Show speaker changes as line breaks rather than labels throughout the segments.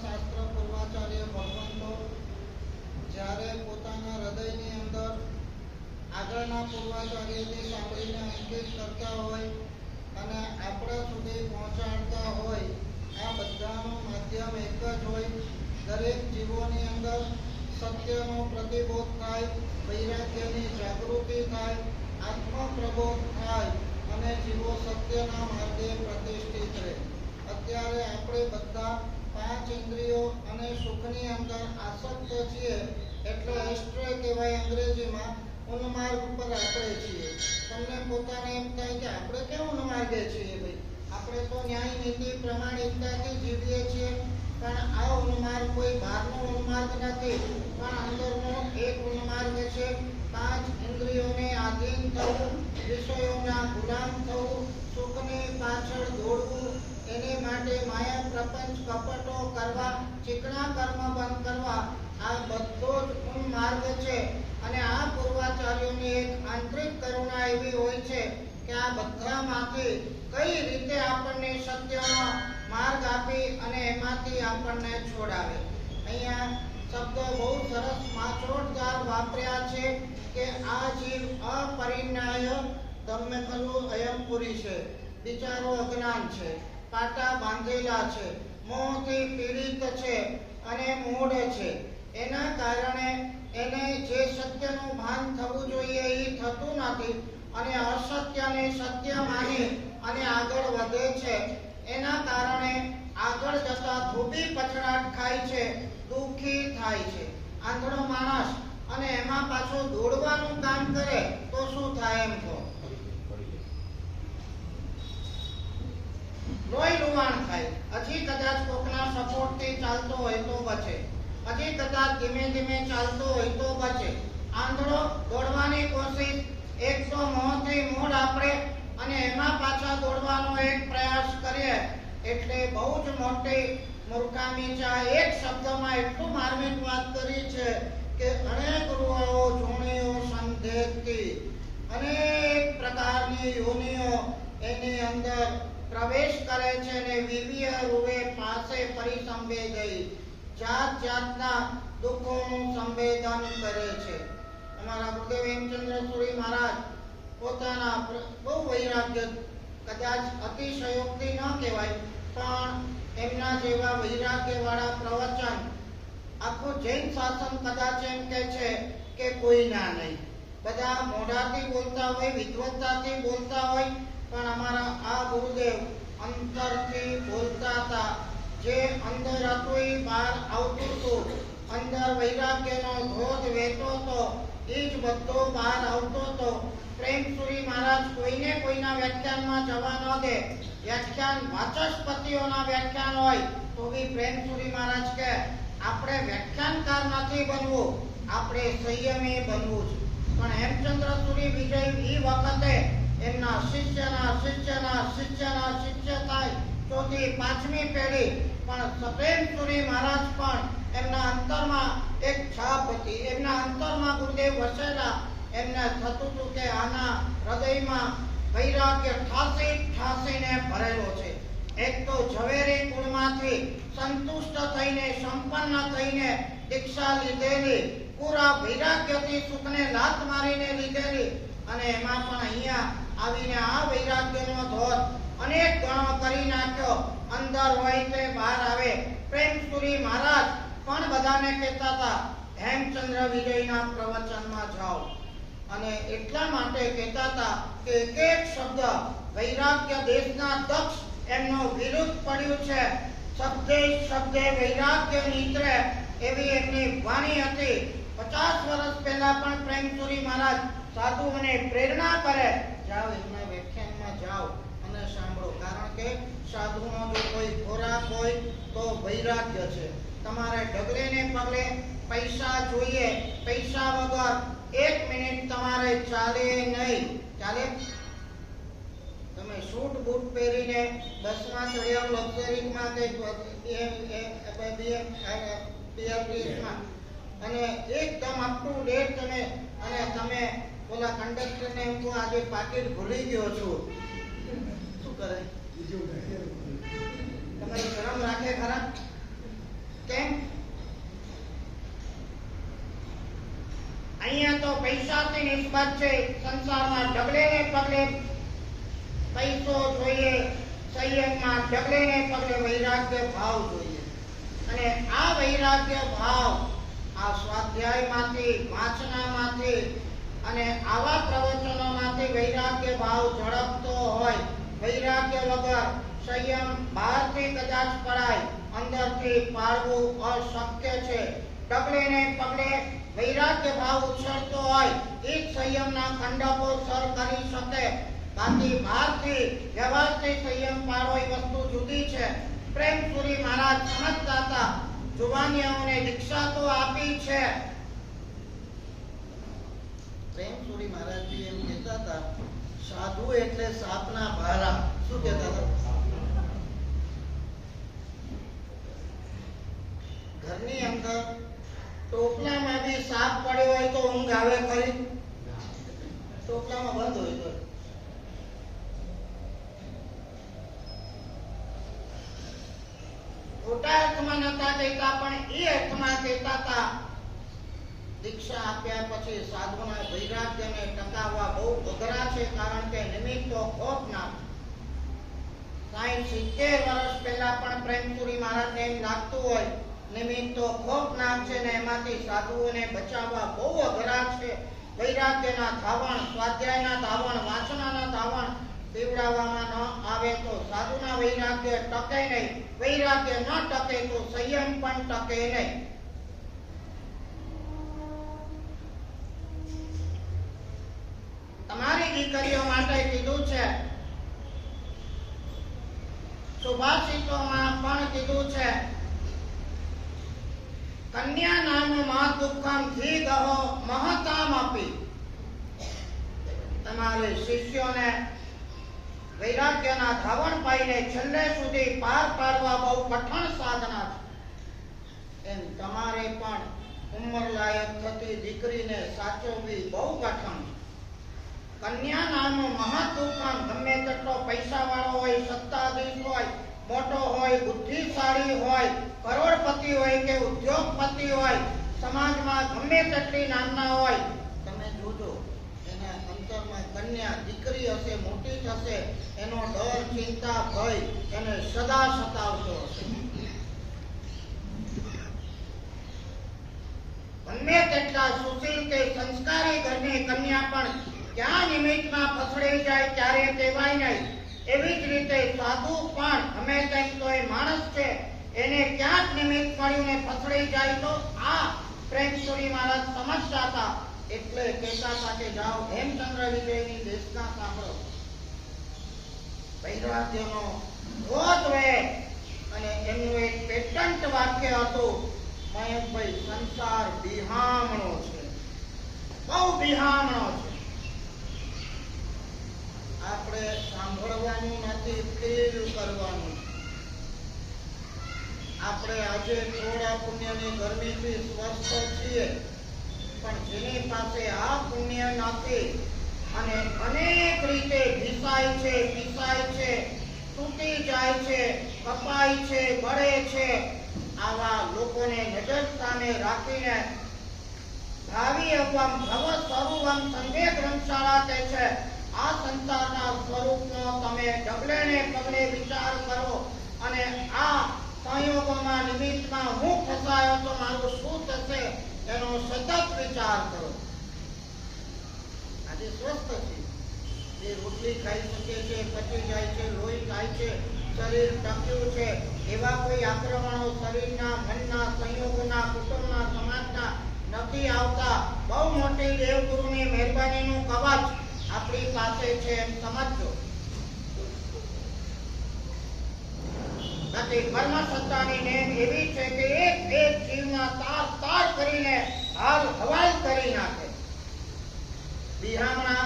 શાસ્ત્ર પૂર્વાચાર્ય ભગવંતો જ્યારે પોતાના હૃદયની અંદર આગળના પૂર્વાચાર્યથી સાંભળીને અંકિત કરતા હોય અને આપણા સુધી પહોંચાડતા હોય, આ બધાનું માધ્યમ એક જ હોય. દરેક જીવોની અંદર સત્યનો પ્રતિબોધ થાય, વૈરાગ્યની જાગૃતિ થાય, આત્મપ્રબોધ થાય અને જીવો સત્યના માર્ગે પ્રતિષ્ઠિત રહે. અત્યારે આપણે બધા 5 ઇન્દ્રિયો અને સુખની અંદર આસક્ત છીએ, એટલે એસ્ટ્રે કહેવાય અંગ્રેજીમાં. ઉન્માર્ગ ઉપર આપણે છીએ. તમને પોતાને એમ થાય કે આપણે કેમ ઉન્માર્ગે છીએ? ભાઈ, આપણે તો ન્યાય નીતિ પ્રમાણિકતાથી જીવીએ છીએ, પણ આ ઉન્માર્ગ કોઈ બહારનો ઉન્માર્ગ નથી, પણ અંદરનો એક ઉન્માર્ગ છે. 5 ઇન્દ્રિયોને આધીન થવું, વિષયોના ગુલામ થવું, સુખની પાછળ દોડવું, એને માટે માયા પ્રપંચ કપટો કરવા, ચીકણા કર્મ બંધ કરવા, આ બધો જ ઉન્માર્ગ છે. અને આ પૂર્વાચાર્યોની એક આંતરિક કરુણા એવી હોય છે કે આ બધામાંથી કઈ રીતે આપણને સત્યનો માર્ગ આપી અને એમાંથી આપણને છોડાવે. અહીંયા શબ્દ બહુ સરસ માચોટદાર વાપર્યા છે કે આ જીવ અપરિણ્યાય ધમ્મે ખલુ અયમ પુરી છે. બિચારો અજ્ઞાન છે, પાટા બાંધેલા છે, મોહથી પીડિત છે અને મૂઢ છે. એના કારણે એને જે સત્યનું ભાન થવું જોઈએ એ થતું નથી અને અસત્યને સત્ય માની અને આગળ વધે છે. એના કારણે આગળ જતા ધોબી પછડાટ ખાય છે, દુઃખી થાય છે. આંધળો માણસ અને એમાં પાછો દોડવાનું કામ કરે તો શું થાય? એમ કહો, લોહી લુહાણ થાય. હજી કદાચ કોકના સપોર્ટથી ચાલતો હોય તો બચે, હજી કદાચ ધીમે ધીમે ચાલતો હોય તો બચે. આંધળો દોડવાની કોશિશ, એક તો મોહથી મૂળ આપણે અને એમાં પાછા દોડવાનો એક પ્રયાસ કરીએ એટલે બહુ જ મોટી મૂર્ખામી છે. એક શબ્દમાં એટલું માર્મિક વાત કરી છે કે અનેક રૂવાઓ જોણીઓ સંધેતી, અનેક પ્રકારની યોનિઓ એની અંદર પ્રવેશ કરે છે અને વિવિય રૂવે પાસે પરિસંવેદઈ, જાત જાતના દુઃખોનું સંવેદન કરે છે. અમારા ગુરુદેવ હેમચંદ્ર સુરી મહારાજ પોતાના બહુ વૈરાગ્ય, કદાચ અતિશયોક્તિ ન કહેવાય, પણ એમના જેવા વૈરાગ્યવાળા પ્રવચન આખું જૈન શાસન કદાચ એમ કહે છે કે કોઈ ના નહીં. બધા મોઢાથી બોલતા હોય, વિદ્વત્તાથી બોલતા હોય, પણ અમારા આ ગુરુદેવ અંતરથી બોલતા હતા. જે અંદર હતું એ બહાર આવતું હતું. અંદર વૈરાગ્યનો ધોધ વહેતો હતો, એ જ બધો બહાર આવતો હતો. પ્રેમસુરી મહારાજ કોઈને કોઈના વ્યાખ્યાનમાં જવા ન દે. વ્યાખ્યાન વાચસ્પતિઓના વ્યાખ્યાન હોય તો બી પ્રેમસુરી મહારાજ કહે આપણે વ્યાખ્યાનકાર નથી બનવું, આપણે સંયમી બનવું છે. પણ હેમચંદ્ર સુરી વિજય એ વખતે એમના શિષ્યના શિષ્યના શિષ્યના શિષ્ય થાય, ચોથી 5મી પેઢી. પણ પ્રેમસુરી મહારાજ પણ એમના અંતરમાં એક છાપ હતી. એમના અંતરમાં ગુરુદેવ વસેલા. એમને થતું હતું કે આના હૃદયમાં વૈરાગ્ય ઠાસી ઠાસીને ભરેલો છે. એક તો ઝવેરી કુળમાંથી સંતુષ્ટ થઈને, સંપન્ન થઈને દીક્ષા લીધેલી, પૂરા વૈરાગ્યથી સુખને લાત મારીને લીધેલી, અને એમાં પણ અહીંયા આવીને આ વૈરાગ્યનો ધોધ અનેક ગણો કરી નાખ્યો. અંદર હોય તે બહાર આવે. પ્રેમસુરી મહારાજ પણ બધાને કહેતા હતા હેમચંદ્ર વિજયના પ્રવચનમાં જાઓ, અને એટલા માટે કહેતા હતા કે એક એક શબ્દ વૈરાગ્ય દેશના દક્ષ એમનો વિરુદ્ધ પડ્યું છે. શબ્દે શબ્દે વૈરાગ્ય નીતરે એવી એમની વાણી હતી. 50 વર્ષ પહેલા પણ પ્રેમસુરી મહારાજ સાધુઓને પ્રેરણા કરે, જાઓ એમના વ્યાખ્યાનમાં જાઓ અને સાંભળો. કારણ કે સાધુનો જો કોઈ ખોરાક હોય તો વૈરાગ્ય છે. તમારે ડગલે ને પગલે પૈસા જોઈએ, પૈસા વગર 1 મિનિટ તમારે ચાલે નહીં. ચાલે? તમે સૂટ બૂટ પહેરીને બસમાં ચડ્યા, લક્ઝરીમાં કે બીઆરટીએસમાં, અને એકદમ અપ ટુ ડેટ તમે, અને તમે ઓલા કંડક્ટરને એમ કહો આજે પાકીટ ભૂલી ગયો છું, શું કરે? તમારી શરમ રાખે ખરા? કેમ? અહીંયા તો પૈસાથી નિસ્બત છે. સંસારમાં ઢગલે ને પગલે પૈસો જોઈએ, સંયમમાં ઢગલે ને પગલે વૈરાગ્ય ભાવ જોઈએ. અને આ વૈરાગ્ય ભાવ આ સ્વાધ્યાયમાંથી, વાંચનામાંથી અને આવા પ્રવચનોમાંથી વૈરાગ્ય ભાવ ઝડપતો હોય. વૈરાગ્ય વગર સંયમ બહારથી કદાચ પડાય, અંદરથી પાળવું અશક્ય છે. ડગલે ને પગલે વૈરાગ્ય ભાવ ઉછળતો હોય એ જ સંયમના ખંડકો સર કરી શકે. બાકી બહારથી વ્યવહારથી સંયમ પાડો એ વસ્તુ જુદી છે. પ્રેમસુરી મહારાજ સમજતા હતા. જુવાનિયાઓને દીક્ષા તો આપી છે. પ્રેમસુરી મહારાજજી એમ કહેતા હતા, સાધુ એટલે સાપના ભારા. શું કહેતા હતા? ઘરની અંદર ટોપલામાં બી સાપ પડ્યો હોય તો ઊંઘ આવે ખરી? ટોપલામાં બંધ હોય તો ખોટા અર્થમાં નતા કહેતા, પણ એ અર્થમાં કહેતા હતા. દીક્ષા આપ્યા પછી સાધુના વૈરાગ્યને ટકાવવા બહુ અઘરા છે, કારણ કે નિમિત્તો ખોટના. 60-70 વર્ષ પહેલા પણ પ્રેમસુરી મહારાજને એમ લાગતું હોય નિમિત્તો ખોટના છે ને એમાંથી સાધુઓને બચાવવા બહુ અઘરા છે. વૈરાગ્યના ધાવણ, સ્વાધ્યાયના ધાવણ, વાંચનાના ધાવણ પીવડાવવામાં ન આવે તો સાધુના વૈરાગ્ય ટકે નહીં. વૈરાગ્ય ન ટકે તો સંયમ પણ ટકે નહીં. તમારી દીકરીઓ માટે કીધું છે, સુભાષિતોમાં પણ કીધું છે, કન્યા નામ મહાદુઃખમ ધી ગહો મહતામ આપી. તમારે શિષ્યોને વૈરાગ્યના ધાવણ પાઈને છેલ્લે સુધી પાર પાડવા બહુ કઠણ સાધના છે. એમ તમારે પણ ઉંમર લાયક થતી દીકરીને સાચવવી બહુ કઠણ છે. કન્યા નામ મહાદુઃખમ, ગમે તેટલો પૈસા વાળો હોય, સત્તાધીશ હોય, મોટો હોય, બુદ્ધિશાળી હોય, કરોડપતિ હોય કે ઉદ્યોગપતિ હોય, સમાજમાં ગમે તેટલી નામના હોય, તમે જોજો એના અંતરમાં કન્યા દીકરી હશે, મોટી થશે, એનો ડર, ચિંતા, ભય એને સદા સતાવતો હશે. ગમે તેટલા સુશીલ કે સંસ્કારી ઘરની કન્યા પણ ક્યાં નિમિત્તમાં ફસડાઈ જાય ત્યારે કહેવાય નહીં. એવી જ રીતે સાધુ પણ અમે કંઈક તો એ માણસ છે, એને ક્યાંક નિમિત્ત મળ્યું ને ફસડાઈ જાય તો આ પ્રેમસુરી મહારાજ સમજતા હતા. એટલે કહેતા હતા કે જાઓ હેમચંદ્ર વિજયની દેશના સાંભળો. વૈરાગ્યનો ધોધ વે અને એમનું એક પેટન્ટ વાક્ય હતું, મયંકભાઈ, સંસાર બિહામણો છે, બહુ બિહામણો છે. આપણે સાંભળવાનું નથી, ફીલ કરવાનું. આપણે આજે થોડા પુણ્યની ગરમીથી સ્વસ્થ છીએ, પણ જેની પાસે આ પુણ્ય નથી અને અનેક રીતે ભીસાય છે, પીસાય છે, તૂટી જાય છે, કપાય છે, બળે છે, આવા લોકોને નજર સામે રાખીને ભાવિ અવમ ભવ સ્વરૂપમ સંગે ગ્રંથશાળા કહે છે, આ સંસારના સ્વરૂપનો તમે ડગલે ને પગલે વિચાર કરો અને આ સંયોગોમાં નિમિત્તમાં હું ફસાયો તો મારું શું થશે એનો સતત વિચાર કરો. આજે સ્વસ્થ છે, જે રોટલી ખાઈ શકે છે, પચી જાય છે, લોહી થાય છે, શરીર ટક્યું છે, એવા કોઈ આક્રમણો શરીરના, મનના, સંયોગોના, કુટુંબના, સમાજના નથી આવતા. બહુ મોટી દેવગુરુની મહેરબાનીનું કવચ આપણી પાસે છે એમ સમજો. બાકી કર્મ સત્તાની નેમ એવી છે કે એક એક જીવના તાર તાર કરીને હાલ હવાલ કરી નાખે. બિહામણા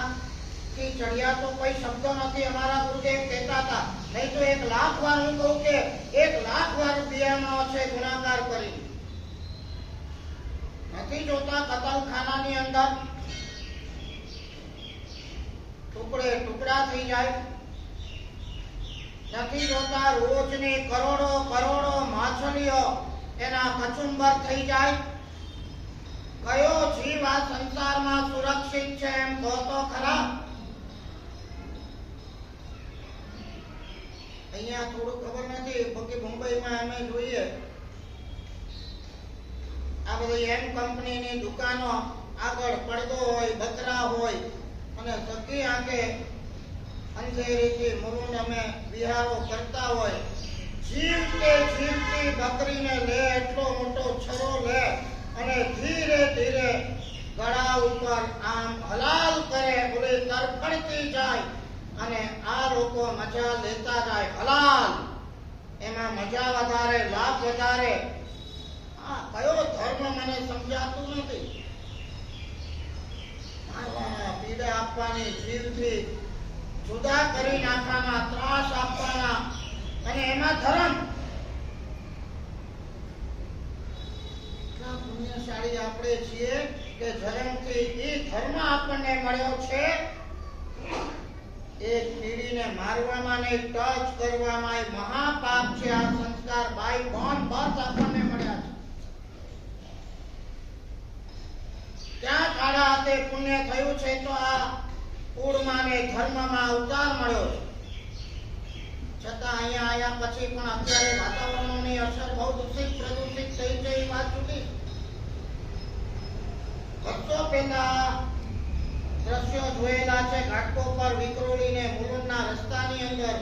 થી ચડિયા તો કોઈ શબ્દ નથી, અમારા ગુરુદેવ કહેતા હતા. નહીં તો 1,00,000 વાર હું કહું કે 1,00,000 વાર બિહામણો છે ગુણાકાર કરી. નથી જોતા કતલખાનાની અંદર ટુકડે ટુકડા થઈ જાય? નથી જોતા રોજની કરોડો કરોડો માછલીઓ એના કચુંબર થઈ જાય? કયો જીવ આ સંસારમાં સુરક્ષિત છે એમ કહો તો ખરા. અહીંયા થોડું ખબર નથી, બાકી મુંબઈમાં અમે જોઈએ આ બધી એમ કંપનીની દુકાનો આગળ પડદો હોય, બકરા હોય અને સગી આંખે અંધેરીથી મરુન અમે વિહારો કરતા હોય. જીવતી બકરીને લે, એટલો મોટો છરો લે અને ધીરે ધીરે ગળા ઉપર આમ હલાલ કરે, બોલે તરફડતી જાય અને આ લોકો મજા લેતા જાય. હલાલ એમાં મજા વધારે, લાભ વધારે. આ કયો ધર્મ મને સમજાતું નથી. મારવાના, પીડા આપવાની, જીવથી જુદા કરી નાખવાના, ત્રાસ આપવાના અને એમાં ધર્મ. એટલા પુણ્યશાળી આપણે છીએ કે ધર્મથી એ ધર્મ આપણને મળ્યો છે. એક કીડીને મારવામાં ને ટચ કરવામાં એ મહાપાપ છે. આ સંસ્કાર બાય બોર્ન બર્થ આપણને મળ્યા છે. ક્યાં કાળા હાથે પુણ્ય થયું છે તો આ કુળમાં ને ધર્મમાં અવતાર મળ્યો છે. છતાં અહીંયા આયા પછી પણ અત્યારે વાતાવરણની અસર બહુ દૂષિત પ્રદૂષિત થઈ છે. એ વાત જુદી. વર્ષો પહેલા દ્રશ્યો જોયેલા છે. ઘાટકો પર વિક્રોલીને મુલુંડના રસ્તાની અંદર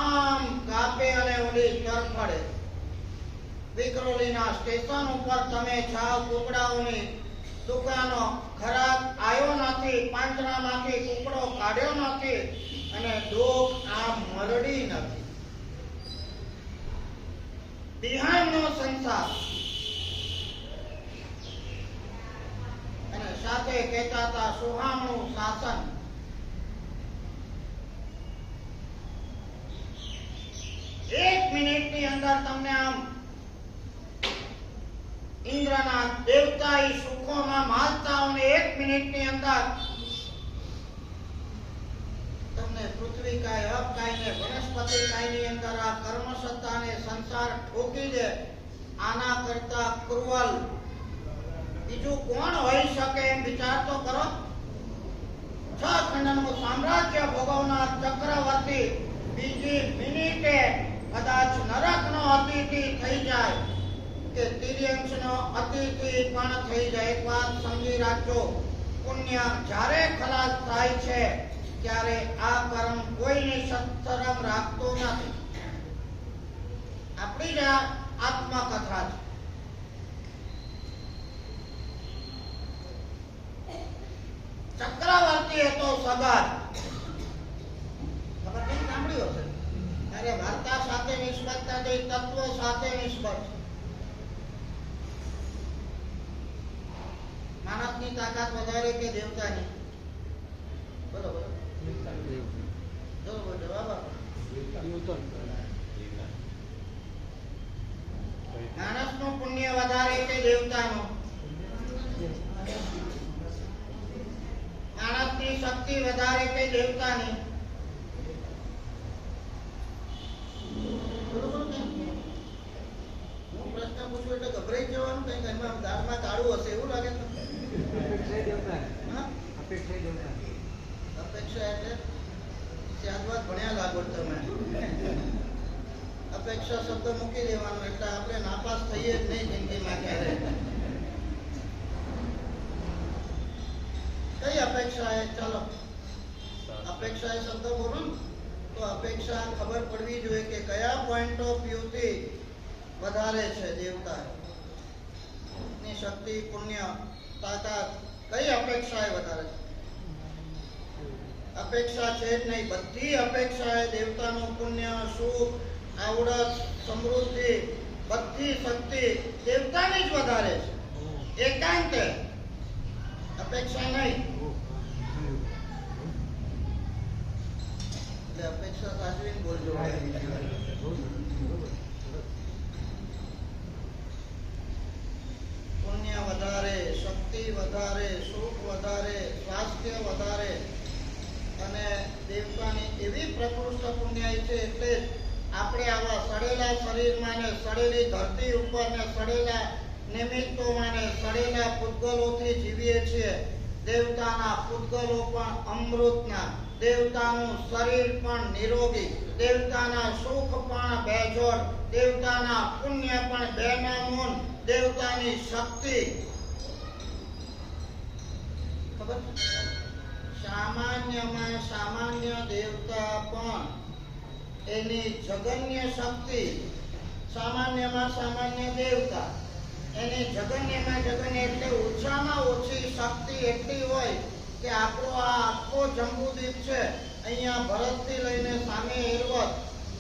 આમ કાપે અને ઓલી તરફડે. વિક્રોલીના સ્ટેશન ઉપર તમે જાઓ, કુકડાઓની દુકાનો, ખરાબ આવ્યો નથી, પાંજરામાંથી કુકડો કાઢ્યો નથી અને ડોક આમ મરડી નથી. બિહારનો સંસાર અને સાથે કહેતા હતા સુહામણું શાસન. એક મિનિટની અંદર તમને આમ ઇન્દ્રના દેવતા ઈ સુખોમાં માલતાઓને એક મિનિટની અંદર તમને પૃથ્વી કાય, અપ કાય ને વનસ્પતિ કાયની અંદર આ કર્મ સત્તાને સંસાર ઠોકી દે. આના કરતા ક્રૂઅલ બીજું કોણ હોઈ શકે એમ વિચાર તો કરો. 6 ખંડનું સામ્રાજ્ય ભોગવનાર ચક્રવર્તી બીજી મિનિટે કદાચ નરકનો અતિથિ થઈ જાય કે તિર્યંશનો અતિથિ પણ થઈ જાય. એક વાત સમજી રાખજો, પુણ્ય જ્યારે ખલાસ થાય છે ત્યારે આ કર્મ કોઈની શરમ રાખતો નથી. આપણી જ આત્મકથા છે. ચક્રવર્તી હતો સગત. ખબર નહીં સાંભળ્યું હશે. ત્યારે વાર્તા સાથે નિસ્બત નથી, તત્વો સાથે નિસ્બત. માણસની તાકાત વધારે કે દેવતાની? બોલો બોલો. બોલો જવાબ આપો. માણસનું પુણ્ય વધારે કે દેવતાનું? માણસની શક્તિ વધારે કે દેવતાની? હું પ્રશ્ન પૂછું એટલે ગભરાઈ જવાનું, કઈ ઘરમાં દાળમાં કાળું હશે એવું લાગે છે. અપેક્ષા એટલે ત્યારબાદ ભણ્યા લાગો તમે. અપેક્ષા શબ્દ મૂકી દેવાનો એટલે આપણે નાપાસ થઈએ જ નહીં જિંદગીમાં ક્યારે. કઈ અપેક્ષા એ? ચાલો અપેક્ષા એ શબ્દ બોલો ને તો અપેક્ષા ખબર પડવી જોઈએ કે કયા પોઈન્ટ ઓફ વ્યૂ થી વધારે છે દેવતા ની શક્તિ, પુણ્ય, તાકાત. કઈ અપેક્ષા એ વધારે છે? અપેક્ષા છે જ નહીં. બધી અપેક્ષા એ દેવતાનું પુણ્ય, સુખ, આવડત, સમૃદ્ધિ, બધી શક્તિ દેવતાની જ વધારે છે. એકાંતે અપેક્ષા નહીં. એટલે અપેક્ષા સાચવીને બોલજો. પુણ્ય વધારે, શક્તિ વધારે, સુખ વધારે, સ્વાસ્થ્ય વધારે અને દેવતાની એવી પ્રકૃષ્ટ પુણ્ય છે. એટલે આપણે આવા સડેલા શરીરમાં ને સડેલી ધરતી ઉપર ને સડેલા નિમિત્તોમાં ને સડેલા પૂતગલોથી જીવીએ છીએ. દેવતાના પૂતગલો પણ અમૃતના, દેવતાનું શરીર પણ નિરોગી, દેવતાના સુખ પણ બેજોડ, દેવતાના પુણ્ય પણ બેનામૂન, દેવતાની શક્તિ ખબર સામાન્યમાં સામાન્ય દેવતા પણ એની જગન્ય શક્તિ, સામાન્યમાં સામાન્ય દેવતા એની જગન્યમાં જગન્ય એટલે ઓછામાં ઓછી શક્તિ એટલી હોય કે આપણો આ આખો જંબુદ્વીપ છે, અહીંયા ભરતથી લઈને સામે એરવત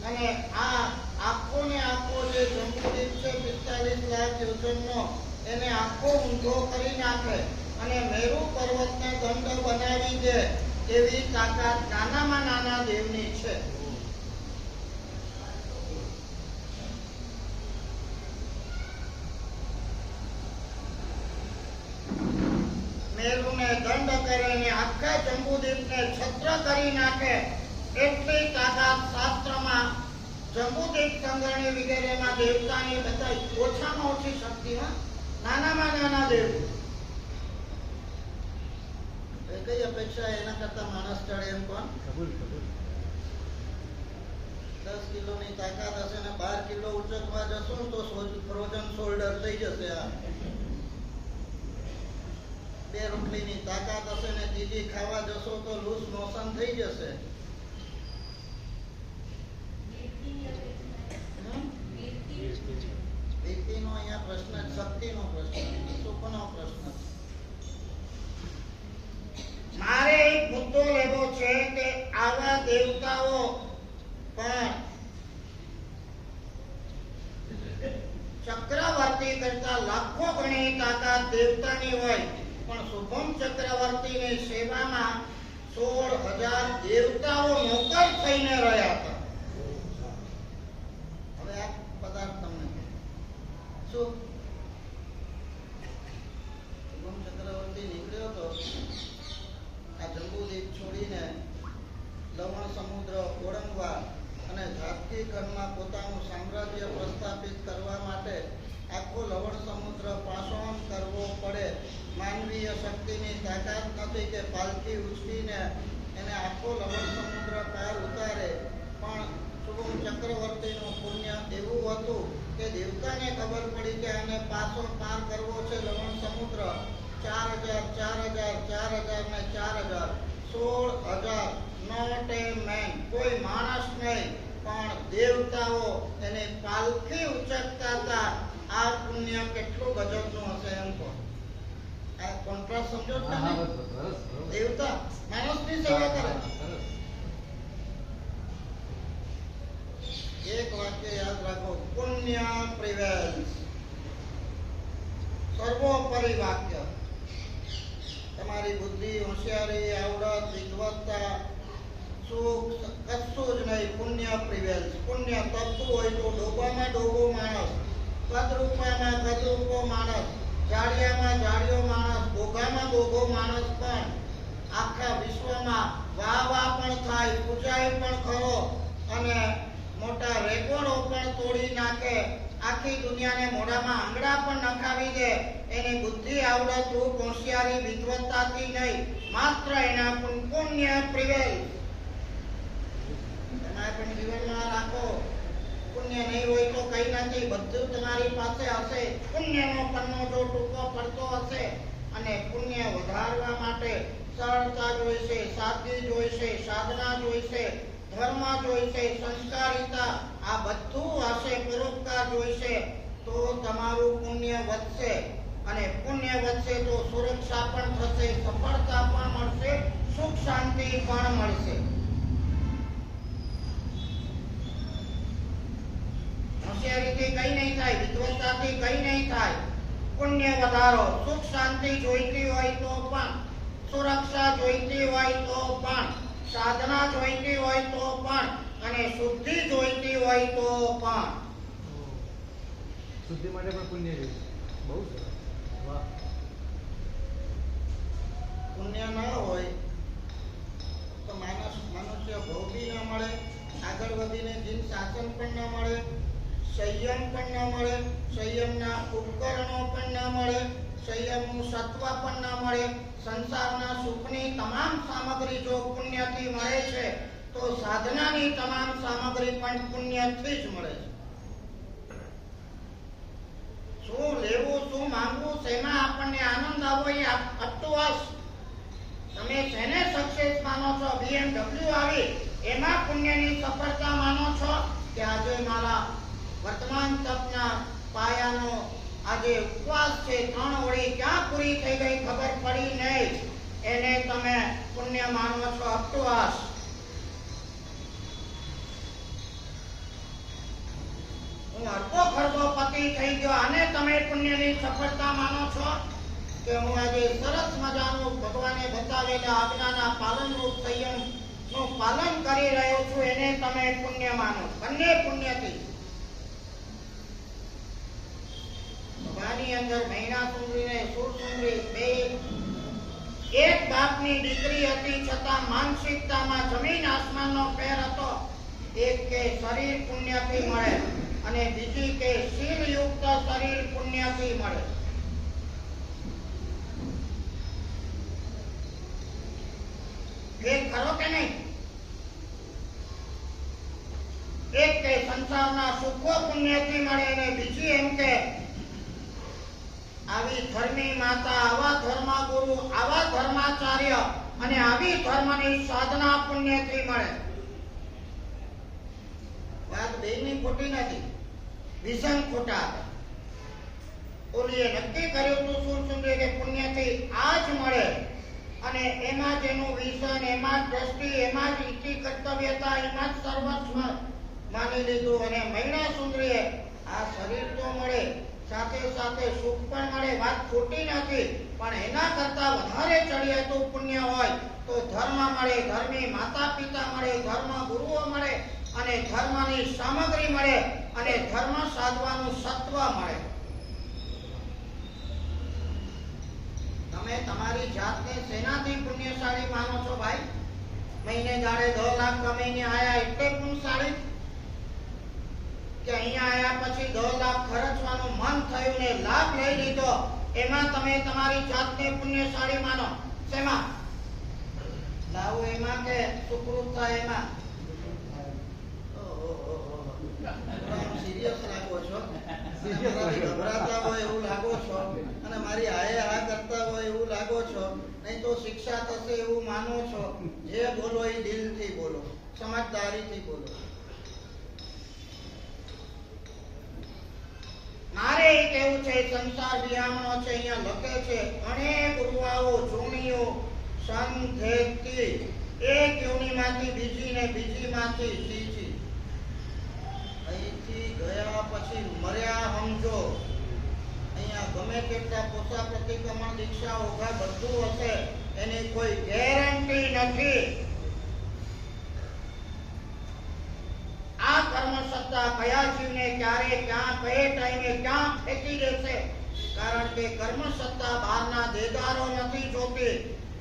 અને આ આખો ને આખો જે જંબુદ્વીપ છે 45 લાખ યોજનનો, એને આખો ઊંધો કરી નાખે અને મેરુ પર્વતને દંડ બનાવી દે એવી તાકાત નાનામાં નાના દેવની છે. મેરુને દંડ કરે ને આખા જંબુદ્વીપને છત્ર કરી નાખે એટલી તાકાત શાસ્ત્રમાં જંબુદ્વીપ સંગ્રહણી વગેરેમાં દેવતાની બતાવી. ઓછામાં ઓછી શક્તિમાં નાનામાં નાના દેવ. કઈ અપેક્ષા એના કરતા માણસ ચડે એમ કોણ? 10 કિલોની તાકાત હશે ને 12 કિલો ઉચકવા જશો તો ફ્રોઝન શોલ્ડર થઈ જશે. આ 2 રોટલીની તાકાત હશે ને ત્રીજી ખાવા જશો તો લૂઝ મોશન થઈ જશે. વ્યક્તિનો અહીંયા પ્રશ્ન, શક્તિનો પ્રશ્ન, સુખનો પ્રશ્ન. મારે એક મુદ્દો લેવો છે કે આવા દેવતાઓ પણ ચક્રવર્તી કરતા લાખો ગણી તાકાત દેવતાની હોય, પણ શુભમ ચક્રવર્તીની સેવામાં 16,000 દેવતાઓ નોકર થઈને રહ્યા હતા. હવે આ પદાર્થ તમને શું શુભમ ચક્રવર્તી નીકળ્યો હતો આ જંબુદ્વીપ છોડીને લવણ સમુદ્ર ઓળંગવા અને જાતકી ઘરમાં પોતાનું સામ્રાજ્ય પ્રસ્થાપિત કરવા માટે આખો લવણ સમુદ્ર પાસોન કરવો પડે. માનવીય શક્તિની તાકાત નથી કે પાલખી ઉચકીને એને આખો લવણ સમુદ્ર પાર ઉતારે, પણ શુભમ ચક્રવર્તીનું પુણ્ય એવું હતું કે દેવતાને ખબર પડી કે આને પાસો પાર કરવો છે લવણ સમુદ્ર. 4,000 4,000 4,000 ને 4,000 16,000 નોટ એ મેન, કોઈ માણસ નહીં પણ દેવતાઓ એને પાલખી ઉચકતા હતા. આ પુણ્ય કેટલું ગજબનું હશે એમ કહો. આ કોન્ટ્રાસ્ટ સમજો છો ને? દેવતા માણસની સેવા કરે. એક વાક્ય યાદ રાખો, પુણ્ય પ્રિવેલ્સ. સર્વોપરી વાક્ય. તમારી બુદ્ધિ, હોશિયારી, આવડત, વિદ્વત્તા, સુખ કશું જ નહીં, પુણ્ય પ્રિવેલ્સ. પુણ્ય તરતું હોય તો ડોબામાં ડોબો માણસ, કદરૂપામાં કદરૂપો માણસ, જાડિયામાં જાડિયો માણસ, બોઘામાં બોઘો માણસ પણ આખા વિશ્વમાં વાહ પણ થાય, પૂજાય પણ ખરો અને મોટા રેકોર્ડો પણ તોડી નાખે. આખી દુનિયાને મોઢામાં આંગળા પણ નખાવી દે. એની બુદ્ધિ, આવડત, રૂપ, હોશિયારી, વિદ્વત્તાથી નહીં, માત્ર એના પુણ્ય પ્રિવેલ. તમારે પણ જીવનમાં રાખો. પુણ્ય નહીં હોય તો કઈ નથી, બધું તમારી પાસે હશે. પુણ્યનો પન્નો જો ટૂંકો પડતો હશે અને પુણ્ય વધારવા માટે સરળતા જોઈશે, સાદગી જોઈશે, સાધના જોઈશે, ધર્મ જોઈશે, સંસ્કારિતા, આ બધું હશે, પરોપકાર જોઈશે તો તમારું પુણ્ય વધશે. અને પુણ્ય વધશે તો સુરક્ષા પણ થશે, સફળતા પણ મળશે, સુખ શાંતિ પણ મળશે. હોશિયારીથી કઈ નહીં થાય, વિદ્વત્તાથી કઈ નહીં થાય. પુણ્ય વધારો. સુખ શાંતિ જોઈતી હોય તો પણ, સુરક્ષા જોઈતી હોય તો પણ, સાધના જોઈતી હોય તો પણ, અને શુદ્ધિ જોઈતી હોય તો પણ.
શુદ્ધિ માટે પણ પુણ્ય જોઈએ. બહુ સરસ. વાહ.
પુણ્ય ન હોય તો તો મનુષ્ય ભોગ બી ન મળે, આગળ વધીને જીન શાસન પણ ન મળે, સંયમ પણ ન મળે, સંયમના ઉપકરણો પણ ન મળે, સંયમનું સત્વ પણ ન મળે. સંસારના સુખની તમામ સામગ્રી જો પુણ્યથી મળે છે તો સાધનાની તમામ સામગ્રી પણ પુણ્યથી જ મળે છે. શું લેવું, શું માંગવું, શેમાં આપણને આનંદ આવવો એ અપ ટુ અસ. તમે શેને સક્સેસ માનો છો? BMW આવી એમાં પુણ્યની સફળતા માનો છો કે આજે મારા વર્તમાન તપના પાયાનો આજે ઉપવાસ છે, 3 ઓળી ક્યાં પૂરી થઈ ગઈ ખબર પડી નહીં, એને તમે પુણ્ય માનો છો અપ ટુ અસ. હું અડધો ખરબો પતિ થઈ ગયો, આને તમે પુણ્યની સફળતા માનો છો કે હું આજે સરસ મજાનું ભગવાને બતાવેલા આજ્ઞાના પાલનરૂપ સંયમનું પાલન કરી રહ્યો છું, એને તમે પુણ્ય માનો? બંને પુણ્યથી. સભાની અંદર મહિના સુંદરી ને સુર સુંદરી બે એક બાપની દીકરી હતી, છતાં માનસિકતામાં જમીન આસમાનનો ફેર હતો. એક કે શરીર પુણ્યથી મળે અને બીજી કે શીલયુક્ત શરીર પુણ્યથી મળે. એ ખરો કે નહીં? એક કે સંસારના સુખો પુણ્યથી મળે અને બીજી એમ કે આવી ધર્મી માતા, આવા ધર્મગુરુ, આવા ધર્માચાર્ય અને આવી ધર્મની સાધના પુણ્યથી મળે. વાત બેની ખોટી નથી, વિષમ ખોટા હતા. ઓલીએ નક્કી કર્યું હતું સુરસુંદરી કે પુણ્યથી આ જ મળે અને એમાં જ એનું વિષન, એમાં જ દ્રષ્ટિ, એમાં જ ઇતિ કર્તવ્યતા, એમાં જ સર્વસ્વ માની લીધું. અને મહિના સુંદરીએ આ શરીર તો મળે, સાથે સાથે સુખ પણ મળે, વાત ખોટી નથી, પણ એના કરતા વધારે ચડિયાતું પુણ્ય હોય તો ધર્મ મળે, ધર્મી માતા પિતા મળે, ધર્મ ગુરુઓ મળે અને ધર્મની સામગ્રી મળે અને ધર્મ સાધવાનું સત્વ મળે. તમે તમારી જાતને શેનાથી પુણ્યશાળી માનો છો ભાઈ? મહિને દાડે 10 લાખ કમાઈને આયા એટલે પુણ્યશાળી કે અહીંયા આયા પછી 10 લાખ ખર્ચવાનું મન થયું ને લાભ લઈ લીધો, એમાં તમે તમારી જાતને પુણ્યશાળી માનો? શેમાં? લાવો એમાં કે સુકૃત થાય એમાં? સિરિયસ લાગો છો, ગભરાતા હોય એવું લાગો છો અને મારી આયે આ કરતા હોય એવું લાગો છો, નહીં તો શિક્ષા થશે એવું માનો છો. જે બોલો એ દિલથી બોલો, સમજદારીથી બોલો. મારે એ કેવું છે, સંસાર વિહામણો છે, અહીંયા લખે છે અનેક ગુરુઆઓ જૂણીઓ સંધેતી, એક યોનિમાંથી બીજી ને બીજીમાંથી ત્રીજી. અહીંથી ગયા પછી મર્યા સમજો. અહીંયા ગમે તેટલા પોતા પ્રતિક્રમણ દીક્ષા ઓઘા બધું હશે, એની કોઈ ગેરંટી નથી. આ કર્મ સત્તા કયા જીવને ક્યારે ક્યાં કયે ટાઈમે ક્યાં ફેંકી દેશે? કારણ કે કર્મ સત્તા બહારના દેદારો નથી જોતી,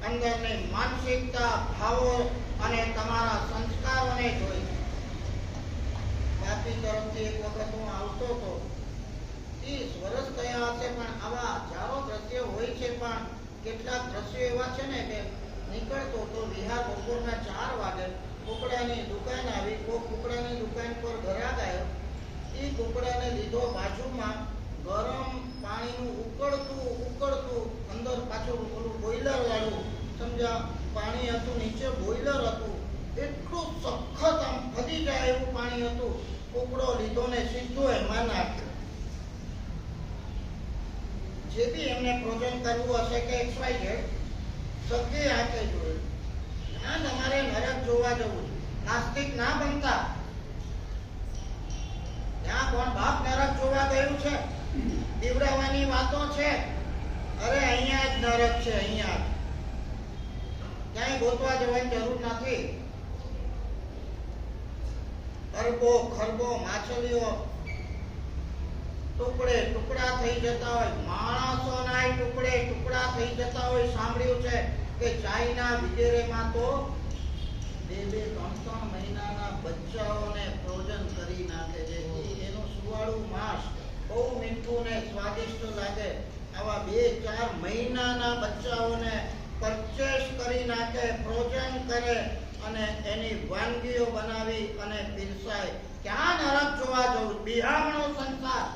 અંદરની માનસિકતા, ભાવો અને તમારા સંસ્કારોને જોઈ. વાપી તરફથી એક વખત હું આવતો હતો, 30 વર્ષ થયા હશે, પણ આવા હજારો દ્રશ્યો હોય છે, પણ કેટલાક દ્રશ્યો એવા છે ને કે નીકળતો તો વિહાર બપોરના 4 વાગે, કુકડાની દુકાન આવી, કોઈ કુકડાની દુકાન પર ગ્રાહક આવ્યો, એ કુકડાને લીધો, બાજુમાં ગરમ પાણીનું ઉકળતું અંદર પાછું ઓલું બોઈલર વાળું સમજા પાણી હતું, નીચે બોઈલર હતું, એટલું સખત આમ ફરી જાય એવું પાણી હતું. કુકડો લીધો ને સીધો એમાં નાખ્યો. જે બી એમને ભોજન કરવું હશે કે XYZ સગી આંખે જોયું. ના, તમારે નરક જોવા જવું, નાસ્તિક ના બનતા. ત્યાં કોણ બાપ નરક જોવા ગયું છે? દીવડાવાની વાતો છે. અરે અહીંયા જ નરક છે, અહીંયા ક્યાંય ગોતવા જવાની જરૂર નથી. અરબો ખરબો માછલીઓ ટુકડે ટુકડા થઈ જતા હોય, માણસોના ટુકડે ટુકડા થઈ જતા હોય. સાંભળ્યું છે કે ચાઇના વિદેરેમાં તો ત્રણ મહિનાના બચ્ચાઓને ભોજન કરી નાખે છે. એનું સુવાળું માંસ બહુ મીઠું ને સ્વાદિષ્ટ લાગે. આવા 2-4 મહિનાના બચ્ચાઓને પરચેસ કરી નાખે, ભોજન કરે અને એની વાનગીઓ બનાવી અને પીરસાય. ક્યાં નરક જોવા જવું? બિહામણો સંસાર.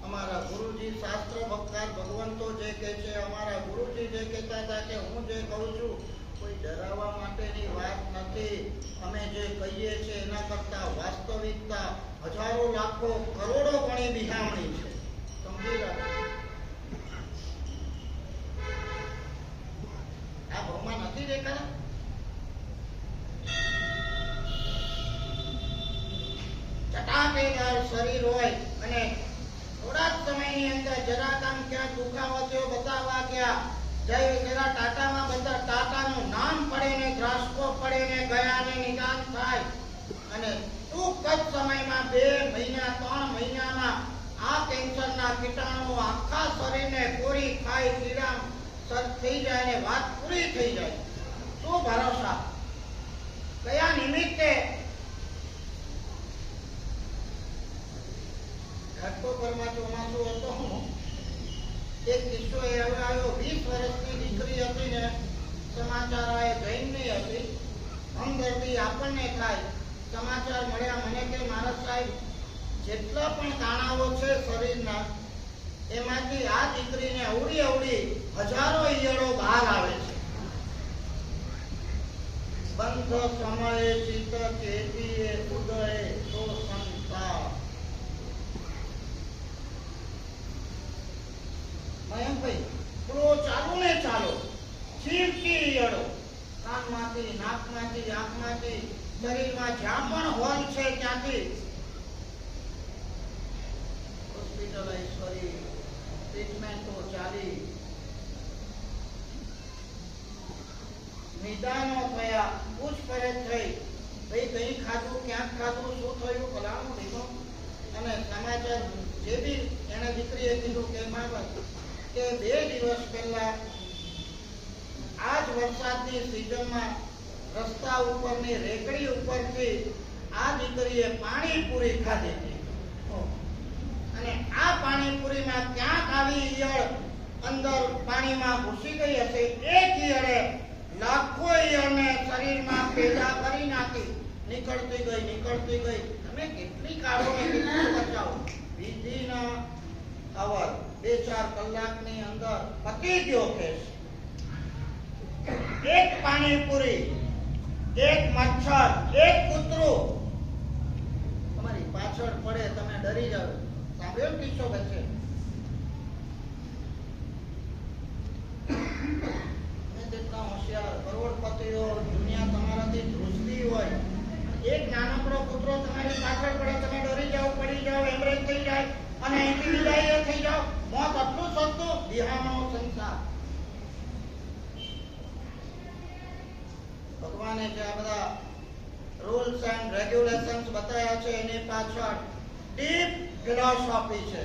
અમારા ગુરુજી શાસ્ત્ર ભક્તાર ભગવંતો જે કહે છે, અમારા ગુરુજી જે કહેતા હતા કે હું જે કહું છું કોઈ ડરાવવા માટેની વાત નથી. અમે જે કહીએ છીએ એના કરતા વાસ્તવિકતા હજારો લાખો કરોડો ગણી બિહામણી છે. સમજી રાખો. આ ભગવાન નથી દેખાતા? ચટાકેદાર શરીર હોય અને થોડા જ સમયની અંદર જરાક આમ ક્યાં દુખાવો થયો બતાવવા ગયા, જરા ટાટામાં બધા ટાટાનું નામ પડે ને દ્રાસકો પડે ને ગયા ને નિદાન થાય અને ટૂંક જ સમયમાં 2 મહિના 3 મહિનામાં આ કેન્સરના કીટાણુ આખા શરીરને કોરી ખાઈ કીડા થઈ જાય ને વાત પૂરી થઈ જાય. શું ભરોસા? કયા નિમિત્તે? ઘાટકોપરમાં ચોમાસું હતો. એક કિસ્સો એવો આવ્યો. 20 વર્ષની દીકરી હતી ને, સમાચાર આ જૈનની હતી. હમદર્દી આપણને થાય. સમાચાર મળ્યા મને કે મહારાજ સાહેબ, જેટલા પણ દાણાઓ છે શરીરના એમાંથી આ દીકરીને અવળી અવળી હજારો ઈયળો બહાર આવે છે. બંધ સમયે ચિત્ત ચેતીએ ઉદય તો સંતાપ. મયંકભાઈ, થોડો ચાલુ ને ચાલો, ચીરતી ઈયળો કાનમાંથી, નાકમાંથી, આંખમાંથી, શરીરમાં જ્યાં પણ હોલ છે ત્યાંથી હોસ્પિટલાઇઝ કરી, ટ્રીટમેન્ટો ચાલી, નિદાનો થયા, પૂછપરછ થઈ, ભાઈ કઈ ખાધું, ક્યાંક ખાધું, શું થયું, ફલાણું લીધું. અને સમાચાર જે બી એને દીકરીએ કીધું કે કે 2 દિવસ પહેલા આ જ વરસાદની સિઝનમાં રસ્તા ઉપરની રેકડી ઉપરથી આ દીકરીએ પાણીપુરી ખાધી હતી અને આ પાણીપુરીમાં ક્યાંક આવી ઈયળ અંદર પાણીમાં ઘૂસી ગઈ હશે. એક ઈયળે લાખો ઈયળને શરીરમાં પેદા કરી નાખી. નીકળતી ગઈ. તમે કેટલી કાઢો ને કેટલું બચાવો? વિધિના અવર 2-4 કલાકની અંદર પતી ગયો કેસ. એક પાણીપુરી, એક મચ્છર, એક કૂતરું તમારી પાછળ પડે, તમે ડરી જાવ. સાંભળ્યો કિસ્સો બચે? જેટલા હોશિયાર કરોડપતિઓ દુનિયા તમારાથી ધ્રુજતી હોય, એક નાનકડો કૂતરો તમારી પાછળ પડે, તમે ડરી જાવ, પડી જાવ, એમરેજ થઈ જાય અને અહીંથી વિદાય થઈ જાવ. મોત આટલું સસ્તું? બિહામણો સંસાર. ભગવાને જે આ બધા રૂલ્સ એન્ડ રેગ્યુલેશન્સ બતાવ્યા છે એની પાછળ ડીપ ફિલોસોફી છે.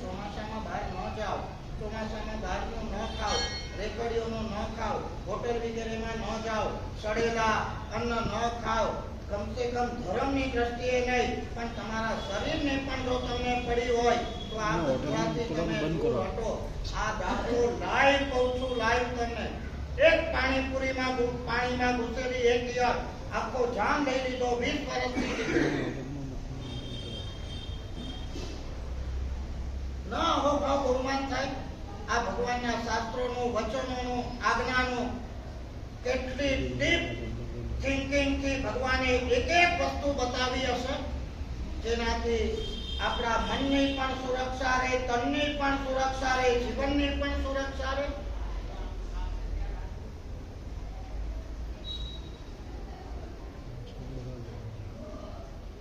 ચોમાસામાં બહાર ન જાઓ, ચોમાસામાં બહારનું ન ખાઓ, રેકડીઓનું ન ખાઓ, હોટલ વગેરેમાં ન જાઓ, સડેલા અન્ન ન ખાઓ. કમસે કમ ધર્મની દ્રષ્ટિએ નહીં પણ તમારા શરીરને પણ જો તમને પડી હોય તો આ બધાથી તમે દૂર હટો. આ દાખલો લાઈવ કહું છું, લાઈવ તમને. એક પાણીપુરીમાં પાણીમાં ઘૂસેલી એક ઈયળ આખો જાન લઈ લીધો. 20 વર્ષની દીકરી. ન હો ભાવ ગુરુમાન સાહેબ, આ ભગવાનના શાસ્ત્રોનું, વચનોનું, આજ્ઞાનું કેટલી ડીપ થિંકિંગ થી ભગવાને એક વસ્તુ બતાવી હશે જેનાથી આપણા મનની પણ સુરક્ષા રહે, તનની પણ સુરક્ષા રહે, જીવનની પણ સુરક્ષા રહે.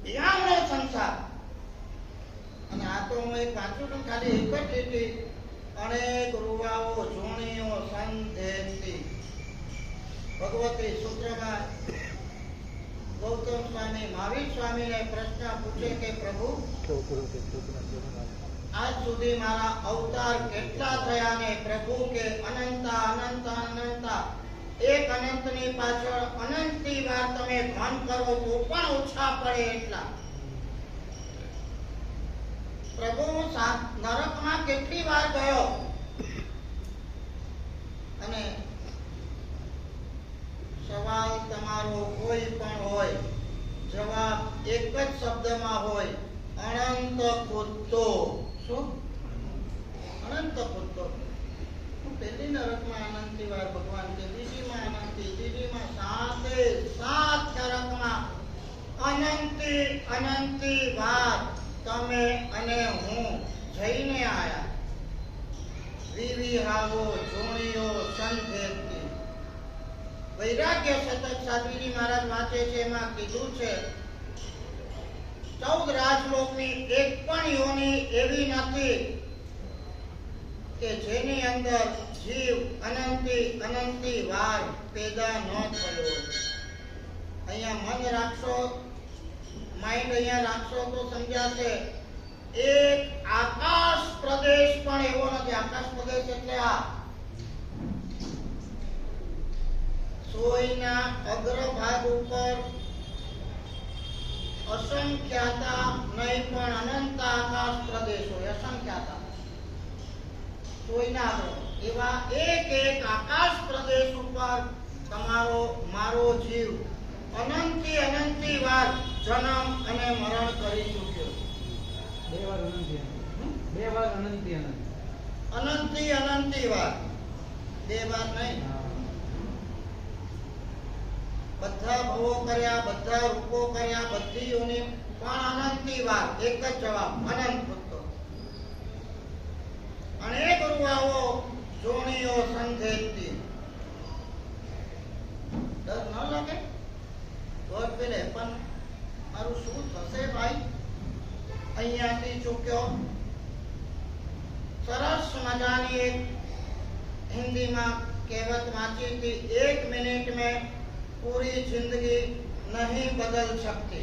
બિહામણો સંસાર. અને આ તો હું એક વાંચું છું ખાલી એક જ લીટી. અનેક રૂવાઓ જોણીઓ સંધેતી. ભગવતી સૂત્રમાં ગૌતમ સ્વામી મહાવીર સ્વામીને પ્રશ્ન પૂછે કે પ્રભુ આજ સુધી મારા અવતાર કેટલા થયા ને પ્રભુ કે અનંતા અનંતા અનંતા, એક અનંતની પાછળ અનંતી વાર તમે ભાન કરો તો પણ ઓછા પડે એટલા. પ્રભુ હું નરકમાં કેટલી વાર ગયો અને સવાલ તમારો કોઈ પણ હોય, જવાબ એક જ શબ્દમાં હોય, અનંત કૂદતો. શું? અનંત કૂદતો. હું પહેલી નરકમાં અનંતી વાર ભગવાન કે, બીજીમાં અનંતી, ત્રીજીમાં સાત નરકમાં અનંતી અનંતી વાર તમે અને હું જઈને આયા. વિવિહાવો જોણીઓ સંધેતી. વૈરાગ્ય શતક સાધ્વીજી મહારાજ વાંચે છે, એમાં કીધું છે 14 રાજલોકની એક પણ યોની એવી નથી કે જેની અંદર જીવ અનંતી અનંતી વાર પેદા ન થયો. અહીંયા મન રાખશો, માઇન્ડ અહીંયા રાખશો તો સમજાશે. એક આકાશ પ્રદેશ પણ એવો નથી. આકાશ પ્રદેશ એટલે આ સોયના અગ્રભાગ ઉપર અસંખ્યાતા નહીં પણ અનંત આકાશ પ્રદેશો, અસંખ્યાતા સોયના અગ્ર એવા એક આકાશ પ્રદેશ ઉપર તમારો મારો જીવ અનંતી અનંતી વાર જન્મ અને મરણ કરી ચૂક્યો.
બે વાર અનંતી
અનંતી અનંતી વાર, બે વાર નહીં. બધા ભવો કર્યા, બધા રૂપો કર્યા, બધી યોની પણ અનંતી વાર. એક જ જવાબ, અનંત ભક્તો. અનેક રૂવાઓ જોણીઓ સંધેતી. ડર ન લાગે? ગોડ પેલે પણ મારું શું થશે ભાઈ? અહીંયાથી ચૂક્યો. સરસ મજાની એક હિન્દીમાં કહેવત વાંચી હતી, 1 મિનિટ में पूरी जिंदगी नहीं बदल सकती.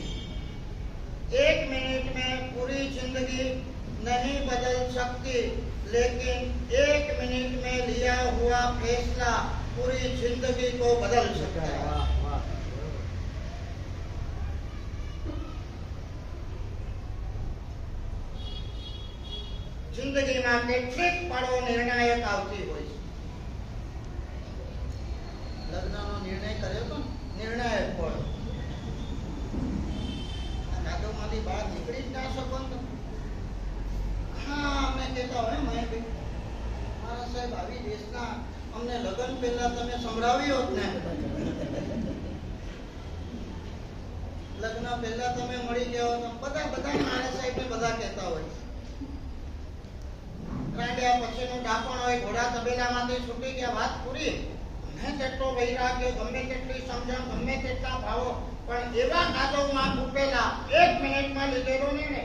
1 मिनट में पूरी जिंदगी नहीं बदल सकती, लेकिन 1 मिनट में लिया हुआ फैसला पूरी जिंदगी को बदल सकता है. જિંદગીમાં કેટલીક પળો નિર્ણાયક આવતી હોય છે. લગ્નનો નિર્ણય કર્યો તો નિર્ણાયક પળ. કાદવમાંથી બહાર નીકળી જ ના શકો ને. હા, અમે કહેતા હોય મહેશભાઈ, મારા સાહેબ આવી દેશના અમને લગ્ન પહેલા તમે સંભળાવ્યો જ ને. લગ્ન પહેલા તમે મળી ગયા હો તો બધા મારા સાહેબ ને બધા કહેતા હોય. રાંડ્યા પછીનું ડાપણ હોય, ઘોડા તબેલામાંથી છૂટી ગયા, વાત પૂરી. ગમે તેટલો વૈરાગ્ય, ગમે તેટલી સમજણ, ગમે તેટલા ભાવો, પણ એવા કાદવમાં ડૂબેલા 1 મિનિટમાં લીધેલો નિર્ણય.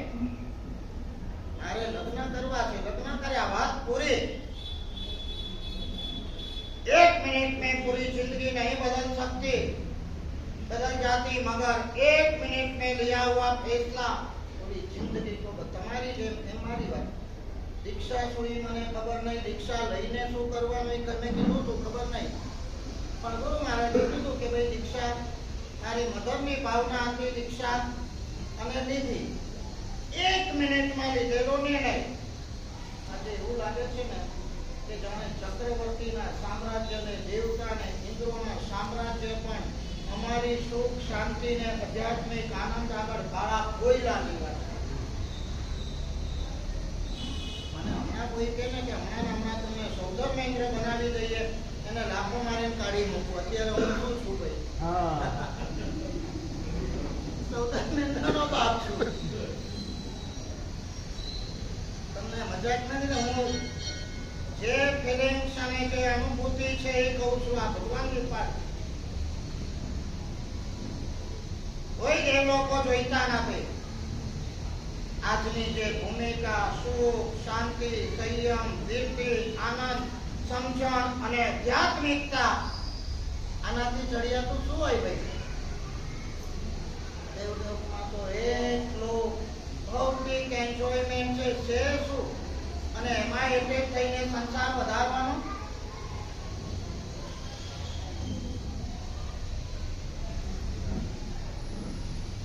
મારે લગ્ન કરવા છે, લગ્ન કર્યા, વાત પૂરી. 1 मिनट में पूरी जिंदगी नहीं बदल सकती, बदल जाती, मगर 1 मिनट में लिया हुआ फैसला पूरी जिंदगी को. તમારી જેમ મારી વાત. દીક્ષા સુઈ મને ખબર નહીં, દીક્ષા લઈને શું કરવાનું એ તમે કીધું તો ખબર નહીં, પણ ગુરુ મહારાજે કીધું કે ભાઈ દીક્ષા મારી મધરની ભાવના હતી, દીક્ષા અને લીધી. 1 મિનિટમાં લીધેલો નિર્ણય. આજે એવું લાગે છે ને કે જાણે ચક્રવર્તીના સામ્રાજ્યને, દેવતાને, ઇન્દ્રોના સામ્રાજ્ય પણ અમારી સુખ શાંતિને આધ્યાત્મિક આનંદ આગળ કાળા કોયલાની વાત. કોઈ કહે ને કે હમણાં તમે સૌદર મેન્દ્ર બનાવી દઈએ, એને લાખો મારીને કાઢી મૂકવું. અત્યારે હું શું છું ભાઈ? સૌદર મેન્દ્રનો બાપ છું. તમને મજાક નથી ને? હું જે ફિલિંગ્સ અને જે અનુભૂતિ છે એ કહું છું. આ ભગવાનની પાઠ. કોઈ એ લોકો જોઈતા નથી. આજની જે ભૂમિકા, સુખ, શાંતિ, સંયમ, દીર્ઘ, આનંદ, સમજણ અને આધ્યાત્મિકતા, આનાથી ચડિયાતું શું હોય ભાઈ? દેવલોકમાં તો એટલો ભૌતિક એન્જોયમેન્ટ છે શું? સંસાર વધારવાનો?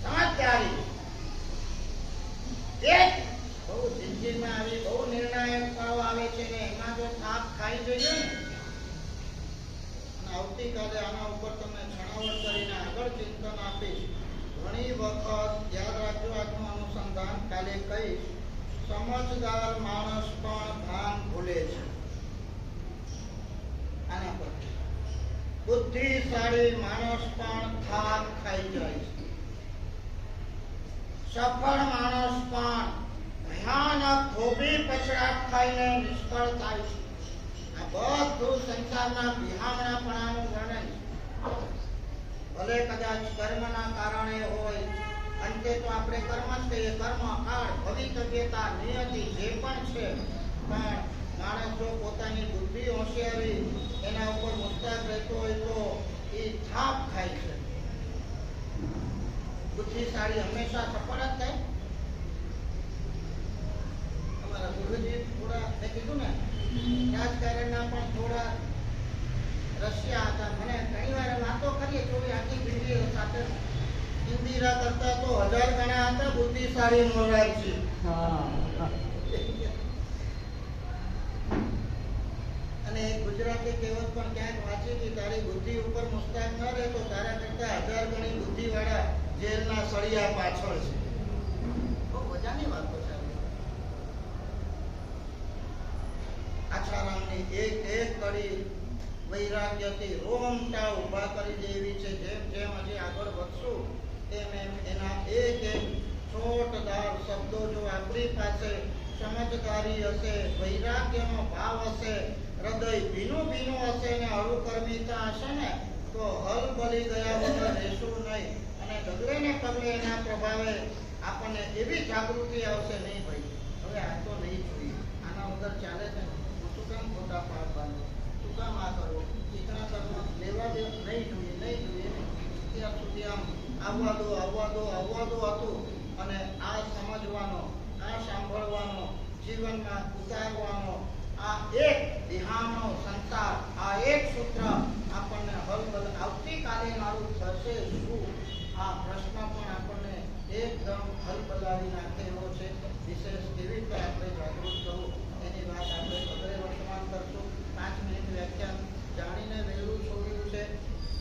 સમજદારી એક બહુ જિંદગીમાં આવી બહુ નિર્ણાયક પડાવ આવે છે ને એમાં જો થાક ખાઈ જઈએ ને, અને આવતીકાલે આના ઉપર તમને છણાવટ કરીને આગળ ચિંતન આપીશ. ઘણી વખત યાદ રાખજો આજનું અનુસંધાન કાલે કહીશ. સમજદાર માણસ પણ ભાન ભૂલે છે. આના પર બુદ્ધિશાળી માણસ પણ થાક ખાઈ જાય છે. સફળ માણસ પણ ભયાનક ધોબી પછડાટ ખાઈને નિષ્ફળ થાય છે. આ બધું સંસારના વિહામણાપણાનું વર્ણન છે. ભલે કદાચ કર્મના કારણે હોય, અંતે તો આપણે કર્મ જ કહીએ. કર્મ, કાળ, ભવિતવ્યતા, નિયતિ જે પણ છે, પણ માણસ જો પોતાની બુદ્ધિ હોશિયારી એના ઉપર મુસ્તક રહેતો હોય તો એ થાપ ખાય છે. બુદ્ધિશાળી હંમેશા સફળ જ થાય. અમારા ગુરુજી થોડા મેં કીધું ને રાજકારણના પણ થોડા રશિયા હતા. મને ઘણી વાર વાતો કરીએ તો આખી જિંદગી સાથે ઇન્દિરા કરતા તો 1000 ગણા હતા બુદ્ધિશાળી મોરારજી. અને ગુજરાતી કહેવત પણ ક્યાંક વાંચી હતી, તારી બુદ્ધિ ઉપર મુસ્તાક ન રહે તો તારા કરતા 1000 ગણી બુદ્ધિ વાળા જેલના સળિયા પાછળ છે. બહુ મજાની વાતો છે. આછારામની એક એક કડી વૈરાગ્યથી રોમટા ઊભા કરી દેવી છે. જેમ જેમ હજી આગળ વધશું તેમ એમ એના એક એક છોટદાર શબ્દો જો આપણી પાસે સમજદારી હશે, વૈરાગ્યનો ભાવ હશે, હૃદય ભીનું ભીનું હશે ને અરુકર્મિતા હશે ને તો હલબલી ગયા વગર રહેશું નહીં. અને ડગલે ને પગલે એના પ્રભાવે આપણને એવી જાગૃતિ આવશે, નહીં ભાઈ હવે આ તો નહીં જોઈએ, આના વગર ચાલે છે ને, હું શું કામ ખોટા પાપ બાંધો, શું કામ આ કરો, ચીકણા કર્મ લેવા દે, નહીં જોઈએ, નહીં જોઈએ. ત્યાં સુધી આમ આવવા દો હતું. અને આ સમજવાનો, આ સાંભળવાનો, જીવનમાં ઉતારવાનો આ એક વિહામણો સંસાર, આ એક સૂત્ર આપણને હલબલ આવતીકાલે મારું થશે શું, આ પ્રશ્ન પણ આપણને એકદમ હલબલાવી નાખે એવો છે. વિશેષ કેવી રીતે આપણે જાગૃત થવું એની વાત આપણે પગલે વર્તમાન કરશું. 5 મિનિટ વ્યાખ્યાન જાણીને વહેલું છોડ્યું છે.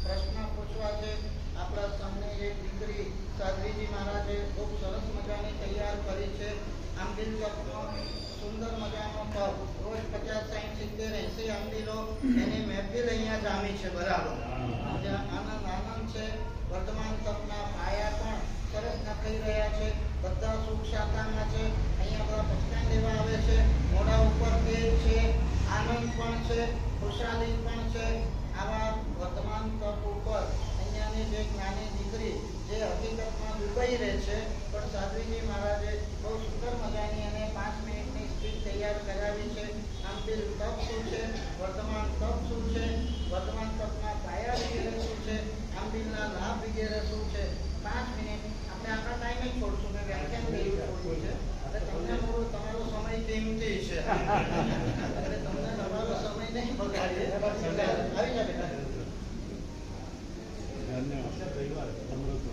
પ્રશ્ન પૂછવા છે. આપણા સામે એક દીકરી સાધ્વીજી મહારાજે ખૂબ સરસ મજાની તૈયાર કરી છે. આંબીલ કપનો સુંદર મજાનો કપ, રોજ 50, 60, 70, 80 આંબીલો એની મહેફિલ અહીંયા જામી છે. બરાબર આનંદ છે. વર્તમાન તપના પાયા પણ સરસ નખાઈ રહ્યા છે. બધા સુખ શાંતામાં છે. અહીંયા બધા પક્ષાન લેવા આવે છે. મોઢા ઉપર તેજ છે, આનંદ પણ છે, ખુશાલી પણ છે. આવા વર્તમાન તપ ઉપર અહીંયાની જે નાની દીકરી જે હકીકતમાં દુબઈ રહે છે, પણ સાધ્વીજી મહારાજે બહુ સુંદર મજાની અને 5 મિનિટની સ્પીચ તૈયાર કરાવી છે. આંબીલ તપ શું છે, વર્તમાન તપ શું છે, વર્તમાન તપના પાયા વગેરે શું છે, આંબીલના લાભ વગેરે શું છે. 5 મિનિટ આપણે આપણા ટાઈમે જ છોડશું. મેં વ્યાખ્યાન કરી છોડ્યું છે એટલે તમને તમારો સમય કિંમતી છે એટલે તમને તમારો સમય નહીં બગાડીએ. આવી જાય.